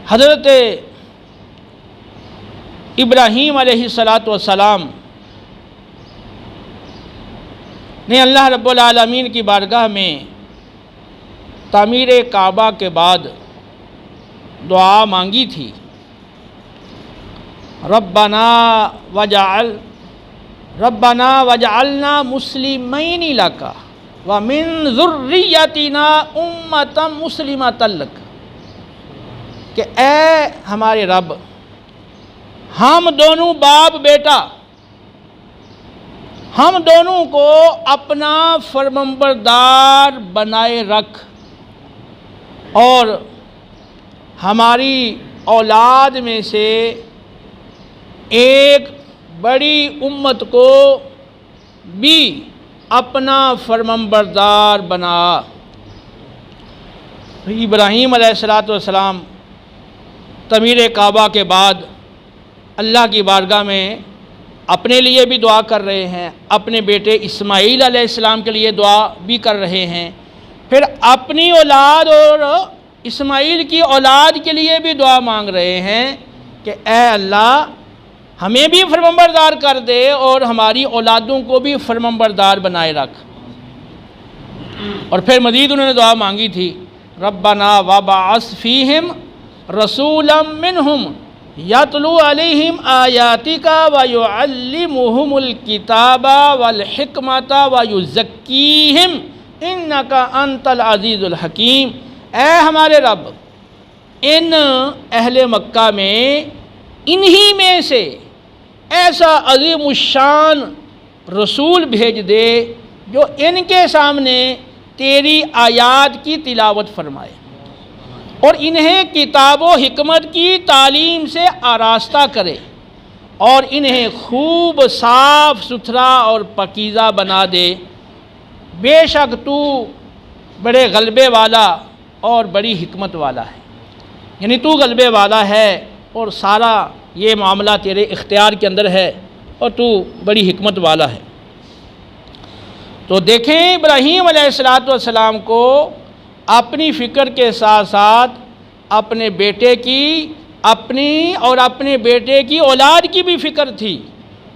حضرت ابراہیم علیہ السلام نے اللہ رب العالمین کی بارگاہ میں تعمیر کعبہ کے بعد دعا مانگی تھی، ربنا وجعلنا مسلمین لک ومن ذریتنا امۃ مسلمۃ لک، کہ اے ہمارے رب، ہم دونوں باپ بیٹا، ہم دونوں کو اپنا فرمانبردار بنائے رکھ، اور ہماری اولاد میں سے ایک بڑی امت کو بھی اپنا فرمانبردار بنا۔ ابراہیم علیہ السلام تعمیر کعبہ کے بعد اللہ کی بارگاہ میں اپنے لیے بھی دعا کر رہے ہیں، اپنے بیٹے اسماعیل علیہ السلام کے لیے دعا بھی کر رہے ہیں، پھر اپنی اولاد اور اسماعیل کی اولاد کے لیے بھی دعا مانگ رہے ہیں کہ اے اللہ ہمیں بھی فرمانبردار کر دے اور ہماری اولادوں کو بھی فرمانبردار بنائے رکھ۔ اور پھر مزید انہوں نے دعا مانگی تھی، ربنا وابعث فیہم رسولا منہم یتلو علیہم آیاتک ویعلمہم الکتاب والحکمت ویزکیہم انک انت العزیز الحکیم۔ اے ہمارے رب، ان اہل مکہ میں انہی میں سے ایسا عظیم الشان رسول بھیج دے جو ان کے سامنے تیری آیات کی تلاوت فرمائے اور انہیں کتاب و حکمت کی تعلیم سے آراستہ کرے اور انہیں خوب صاف ستھرا اور پاکیزہ بنا دے۔ بے شک تو بڑے غلبے والا اور بڑی حکمت والا ہے، یعنی تو غلبے والا ہے اور سارا یہ معاملہ تیرے اختیار کے اندر ہے اور تو بڑی حکمت والا ہے۔ تو دیکھیں ابراہیم علیہ السلام کو اپنی فکر کے ساتھ ساتھ اپنے بیٹے کی، اپنی اور اپنے بیٹے کی اولاد کی بھی فکر تھی،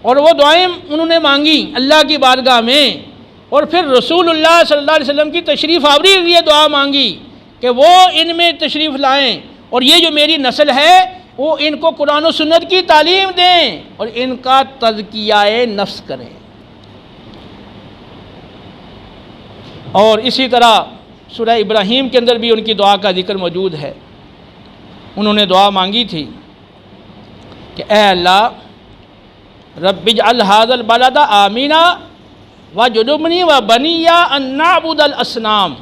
اور وہ دعائیں انہوں نے مانگی اللہ کی بارگاہ میں، اور پھر رسول اللہ صلی اللہ علیہ وسلم کی تشریف آوری کے لیے دعا مانگی کہ وہ ان میں تشریف لائیں اور یہ جو میری نسل ہے وہ ان کو قرآن و سنت کی تعلیم دیں اور ان کا تزکیہ نفس کریں۔ اور اسی طرح سورہ ابراہیم کے اندر بھی ان کی دعا کا ذکر موجود ہے۔ انہوں نے دعا مانگی تھی کہ اے اللہ رب اجعل ھذا البلد آمنا وجنبنی وبنی ان نعبد الاصنام،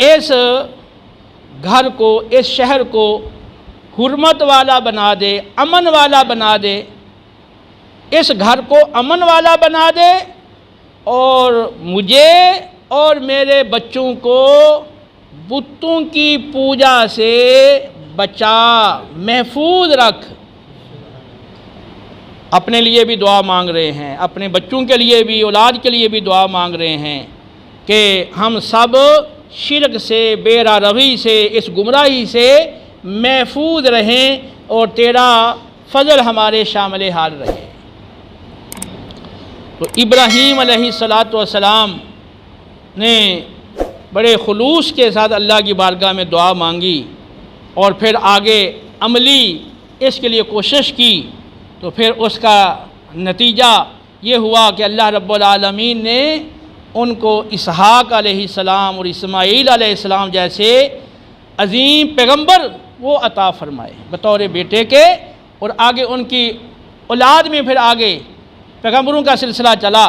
اس گھر کو، اس شہر کو حرمت والا بنا دے، امن والا بنا دے، اس گھر کو امن والا بنا دے اور مجھے اور میرے بچوں کو بتوں کی پوجا سے بچا، محفوظ رکھ۔ اپنے لیے بھی دعا مانگ رہے ہیں، اپنے بچوں کے لیے بھی، اولاد کے لیے بھی دعا مانگ رہے ہیں کہ ہم سب شرک سے، بے راہ روی سے، اس گمراہی سے محفوظ رہیں اور تیرا فضل ہمارے شامل حال رہے۔ تو ابراہیم علیہ السلام نے بڑے خلوص کے ساتھ اللہ کی بارگاہ میں دعا مانگی اور پھر آگے عملی اس کے لیے کوشش کی، تو پھر اس کا نتیجہ یہ ہوا کہ اللہ رب العالمین نے ان کو اسحاق علیہ السلام اور اسماعیل علیہ السلام جیسے عظیم پیغمبر وہ عطا فرمائے بطور بیٹے کے، اور آگے ان کی اولاد میں پھر آگے پیغمبروں کا سلسلہ چلا،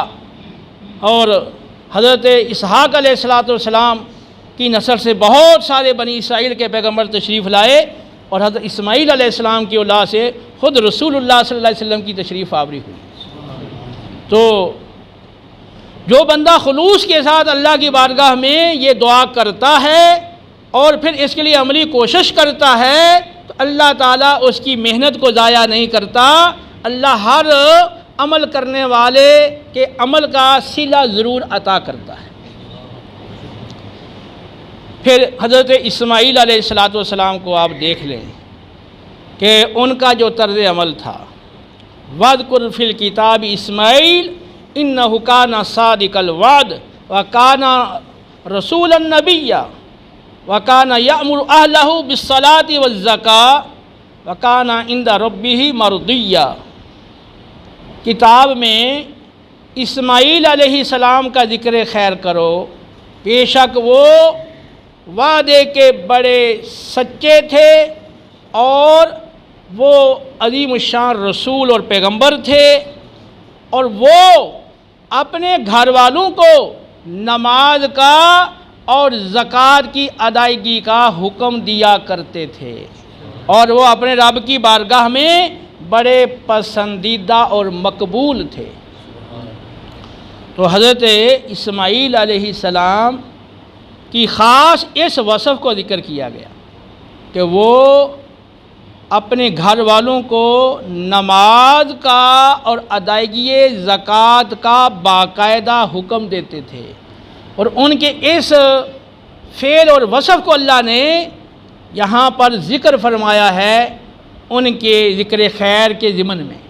اور حضرت اسحاق علیہ السلام کی نسل سے بہت سارے بنی اسرائیل کے پیغمبر تشریف لائے، اور حضرت اسماعیل علیہ السلام کی اولاد سے خود رسول اللہ صلی اللہ علیہ وسلم کی تشریف آوری ہوئی۔ تو جو بندہ خلوص کے ساتھ اللہ کی بارگاہ میں یہ دعا کرتا ہے اور پھر اس کے لیے عملی کوشش کرتا ہے تو اللہ تعالیٰ اس کی محنت کو ضائع نہیں کرتا، اللہ ہر عمل کرنے والے کے عمل کا صلہ ضرور عطا کرتا ہے۔ پھر حضرت اسماعیل علیہ السلام کو آپ دیکھ لیں کہ ان کا جو طرز عمل تھا، وَاذْكُرْ فِي الْكِتَابِ اسماعیل اِنَّهُ كَانَ صَادِقَ الْوَعْدِ وَكَانَ رَسُولًا نَبِيًّا وَكَانَ يَأْمُرُ أَهْلَهُ بِالصَّلَاةِ وَالزَّكَاةِ وَكَانَ عِندَ رَبِّهِ مَرْضِيًّا۔ کتاب میں اسماعیل علیہ السلام کا ذکر خیر کرو، بے شک وہ وعدے کے بڑے سچے تھے اور وہ عظیم الشان رسول اور پیغمبر تھے، اور وہ اپنے گھر والوں کو نماز کا اور زکوٰۃ کی ادائیگی کا حکم دیا کرتے تھے، اور وہ اپنے رب کی بارگاہ میں بڑے پسندیدہ اور مقبول تھے۔ تو حضرت اسماعیل علیہ السلام کی خاص اس وصف کو ذکر کیا گیا کہ وہ اپنے گھر والوں کو نماز کا اور ادائیگی زکوٰۃ کا باقاعدہ حکم دیتے تھے، اور ان کے اس فعل اور وصف کو اللہ نے یہاں پر ذکر فرمایا ہے ان کے ذکر خیر کے ضمن میں۔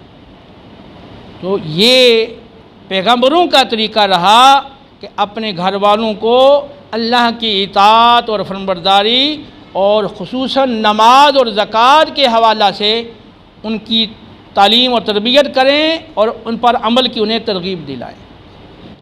تو یہ پیغمبروں کا طریقہ رہا کہ اپنے گھر والوں کو اللہ کی اطاعت اور فرمانبرداری اور خصوصاً نماز اور زکوٰۃ کے حوالہ سے ان کی تعلیم اور تربیت کریں اور ان پر عمل کی انہیں ترغیب دلائیں۔